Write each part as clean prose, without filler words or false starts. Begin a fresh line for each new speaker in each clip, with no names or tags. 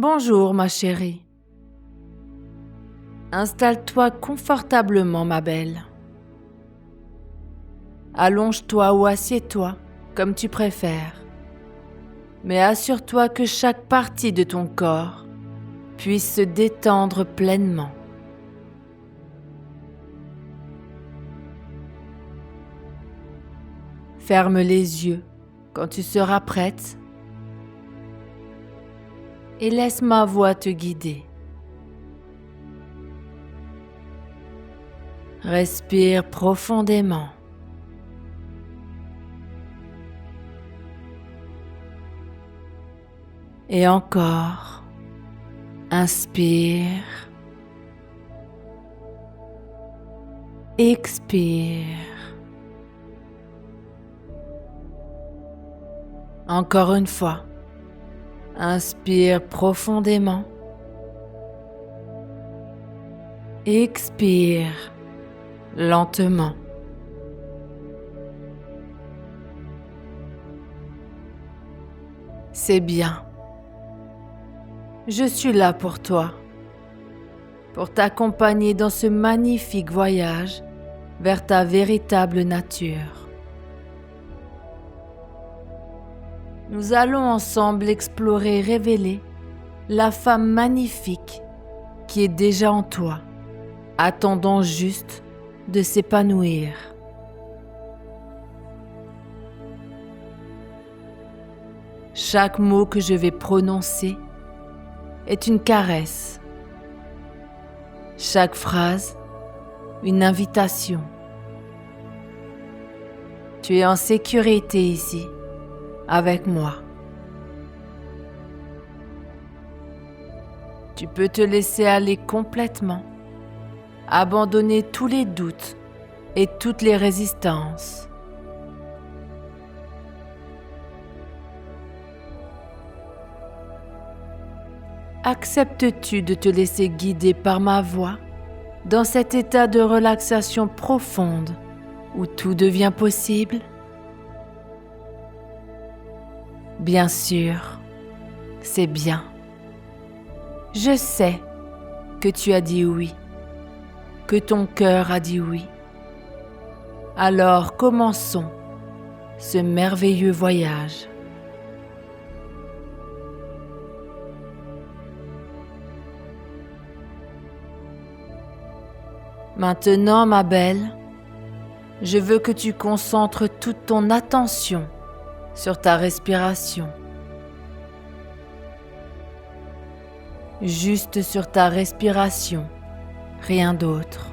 Bonjour ma chérie. Installe-toi confortablement ma belle. Allonge-toi ou assieds-toi, comme tu préfères. Mais assure-toi que chaque partie de ton corps puisse se détendre pleinement. Ferme les yeux quand tu seras prête et laisse ma voix te guider. Respire profondément. Et encore. Inspire. Expire. Encore une fois. Inspire profondément. Expire lentement. C'est bien. Je suis là pour toi, pour t'accompagner dans ce magnifique voyage vers ta véritable nature. Nous allons ensemble explorer et révéler la femme magnifique qui est déjà en toi, attendant juste de s'épanouir. Chaque mot que je vais prononcer est une caresse. Chaque phrase, une invitation. Tu es en sécurité ici, avec moi. Tu peux te laisser aller complètement, abandonner tous les doutes et toutes les résistances. Acceptes-tu de te laisser guider par ma voix dans cet état de relaxation profonde où tout devient possible? Bien sûr, c'est bien. Je sais que tu as dit oui, que ton cœur a dit oui. Alors commençons ce merveilleux voyage. Maintenant, ma belle, je veux que tu concentres toute ton attention sur ta respiration. Juste sur ta respiration, rien d'autre.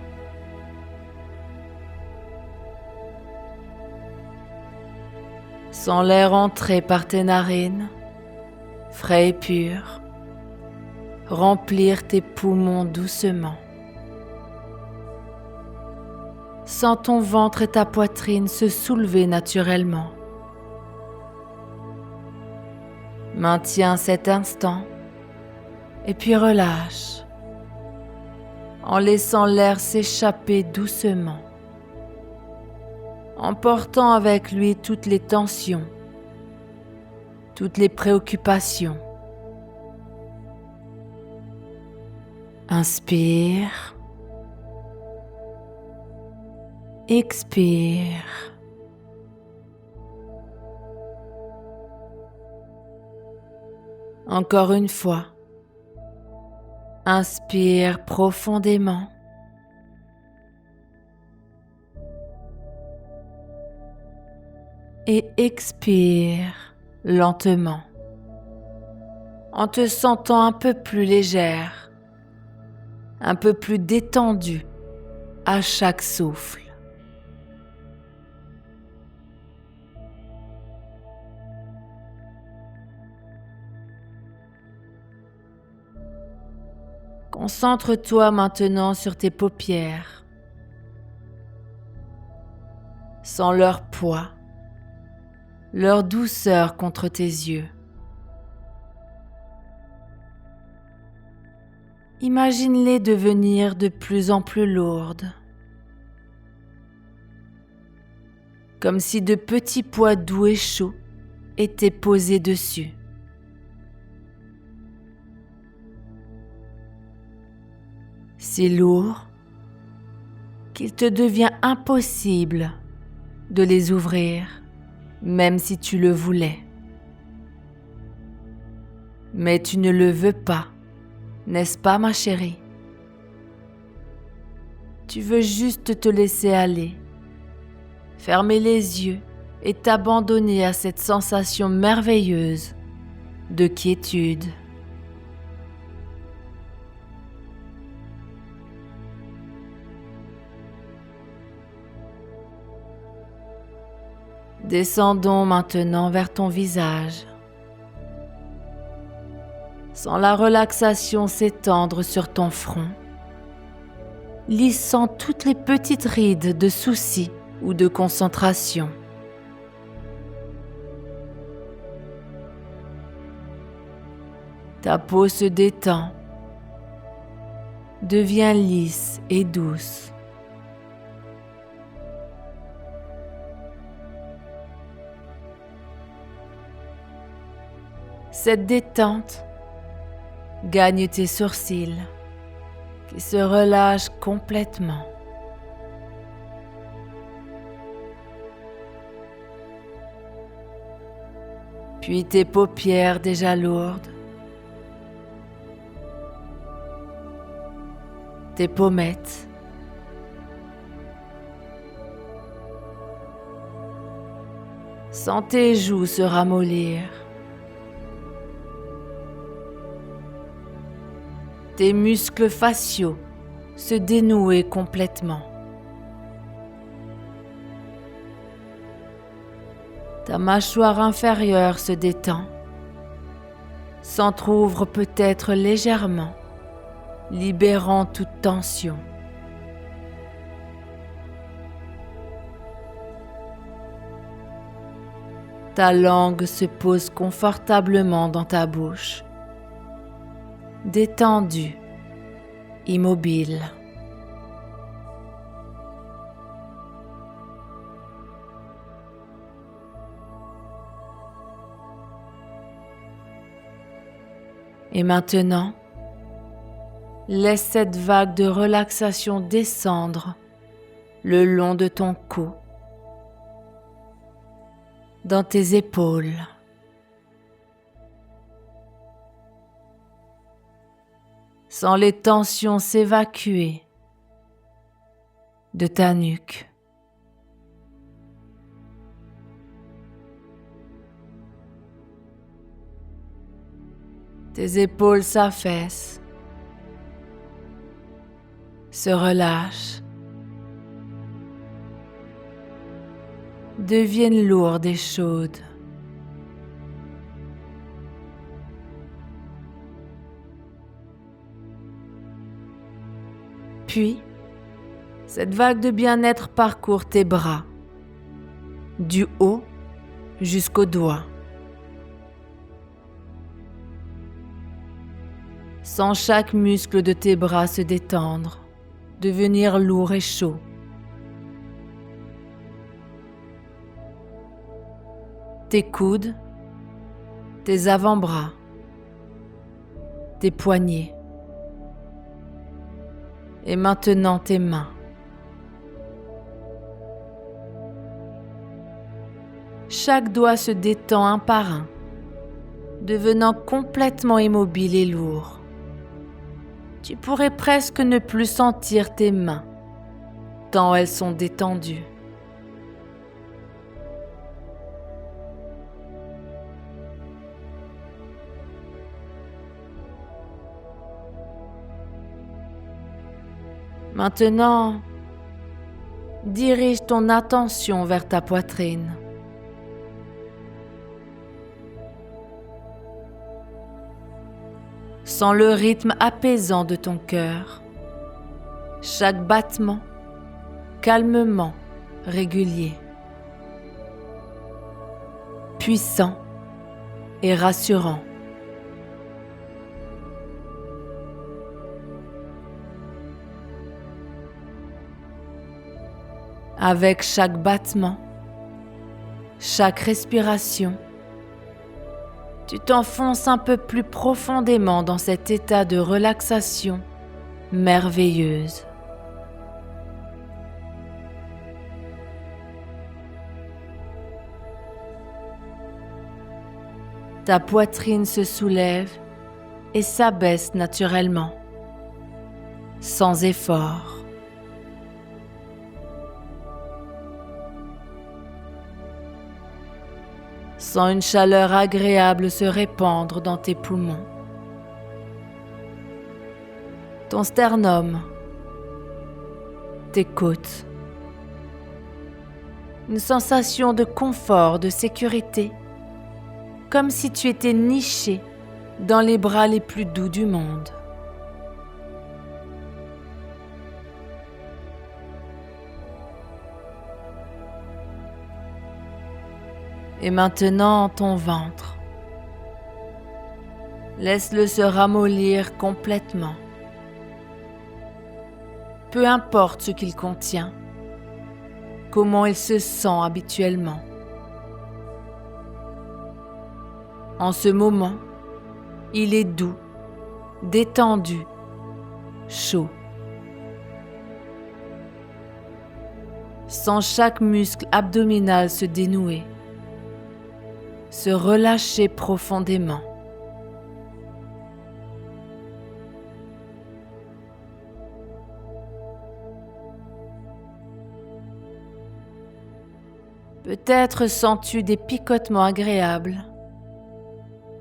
Sens l'air entrer par tes narines, frais et pur, remplir tes poumons doucement. Sens ton ventre et ta poitrine se soulever naturellement. Maintiens cet instant et puis relâche en laissant l'air s'échapper doucement, emportant avec lui toutes les tensions, toutes les préoccupations. Inspire. Expire. Encore une fois. Inspire profondément. Et expire lentement, en te sentant un peu plus légère, un peu plus détendue à chaque souffle. Concentre-toi maintenant sur tes paupières. Sens leur poids, leur douceur contre tes yeux. Imagine-les devenir de plus en plus lourdes, comme si de petits poids doux et chauds étaient posés dessus. si lourds qu'il te devient impossible de les ouvrir, même si tu le voulais. Mais tu ne le veux pas, n'est-ce pas, ma chérie? Tu veux juste te laisser aller, fermer les yeux et t'abandonner à cette sensation merveilleuse de quiétude. Descendons maintenant vers ton visage. Sens la relaxation s'étendre sur ton front, lissant toutes les petites rides de soucis ou de concentration. Ta peau se détend, devient lisse et douce. Cette détente gagne tes sourcils qui se relâchent complètement. Puis tes paupières déjà lourdes, tes pommettes, sens tes joues se ramollir. Tes muscles faciaux se dénouer complètement. Ta mâchoire inférieure se détend, s'entr'ouvre peut-être légèrement, libérant toute tension. Ta langue se pose confortablement dans ta bouche, détendue, immobile. Et maintenant, laisse cette vague de relaxation descendre le long de ton cou, dans tes épaules. Sens les tensions s'évacuer de ta nuque. Tes épaules s'affaissent, se relâchent, deviennent lourdes et chaudes. Puis, cette vague de bien-être parcourt tes bras, du haut jusqu'aux doigts. Sens chaque muscle de tes bras se détendre, devenir lourd et chaud. Tes coudes, tes avant-bras, tes poignets. Et maintenant tes mains. Chaque doigt se détend un par un, devenant complètement immobile et lourd. Tu pourrais presque ne plus sentir tes mains, tant elles sont détendues. Maintenant, dirige ton attention vers ta poitrine. Sens le rythme apaisant de ton cœur, chaque battement calmement régulier, puissant et rassurant. Avec chaque battement, chaque respiration, tu t'enfonces un peu plus profondément dans cet état de relaxation merveilleuse. Ta poitrine se soulève et s'abaisse naturellement, sans effort. Sens une chaleur agréable se répandre dans tes poumons. Ton sternum, tes côtes. Une sensation de confort, de sécurité, comme si tu étais niché dans les bras les plus doux du monde. Et maintenant ton ventre. Laisse-le se ramollir complètement. Peu importe ce qu'il contient, comment il se sent habituellement. En ce moment, il est doux, détendu, chaud. Sens chaque muscle abdominal se dénouer, se relâcher profondément. Peut-être sens-tu des picotements agréables,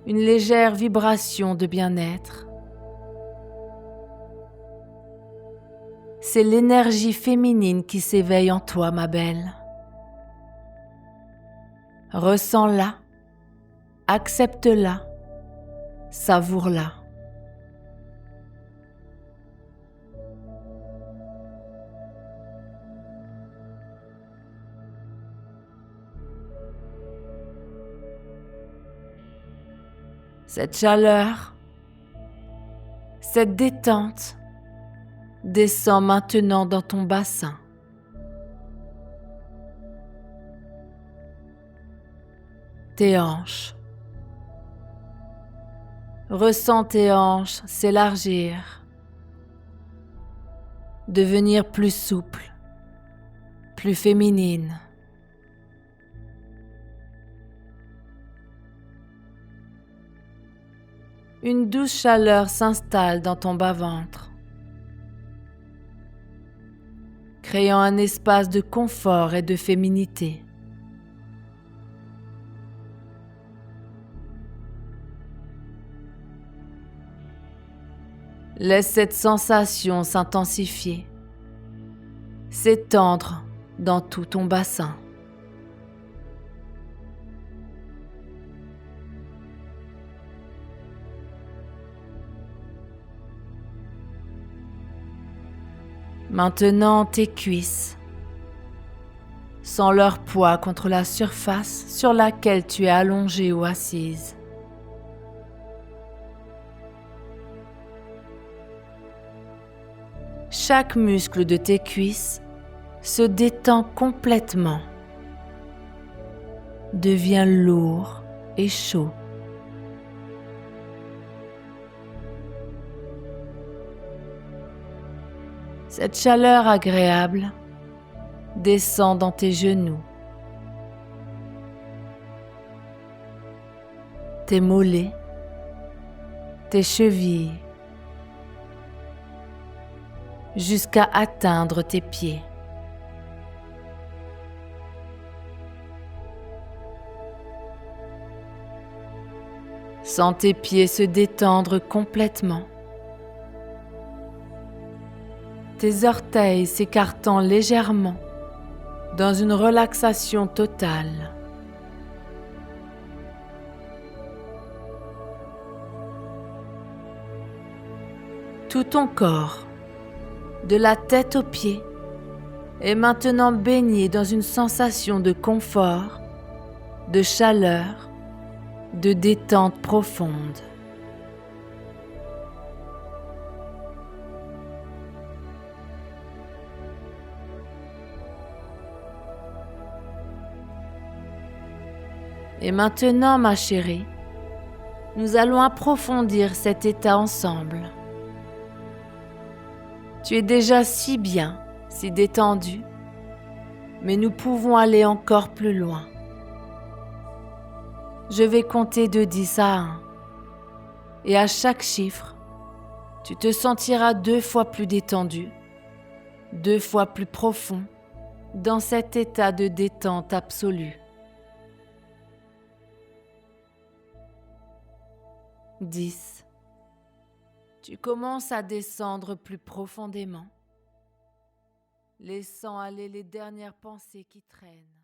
une légère vibration de bien-être. C'est l'énergie féminine qui s'éveille en toi, ma belle. Ressens-la, accepte-la, savoure-la. Cette chaleur, cette détente descend maintenant dans ton bassin. Tes hanches. Ressens tes hanches s'élargir, devenir plus souples, plus féminines. Une douce chaleur s'installe dans ton bas-ventre, créant un espace de confort et de féminité. Laisse cette sensation s'intensifier, s'étendre dans tout ton bassin. Maintenant tes cuisses, sens leur poids contre la surface sur laquelle tu es allongée ou assise. Chaque muscle de tes cuisses se détend complètement, devient lourd et chaud. Cette chaleur agréable descend dans tes genoux, tes mollets, tes chevilles, jusqu'à atteindre tes pieds. Sens tes pieds se détendre complètement. Tes orteils s'écartant légèrement dans une relaxation totale. Tout ton corps, de la tête aux pieds, est maintenant baigné dans une sensation de confort, de chaleur, de détente profonde. Et maintenant, ma chérie, nous allons approfondir cet état ensemble. Tu es déjà si bien, si détendu, mais nous pouvons aller encore plus loin. Je vais compter de 10 à 1, et à chaque chiffre, tu te sentiras 2 fois plus détendu, 2 fois plus profond, dans cet état de détente absolue. 10. Tu commences à descendre plus profondément, laissant aller les dernières pensées qui traînent.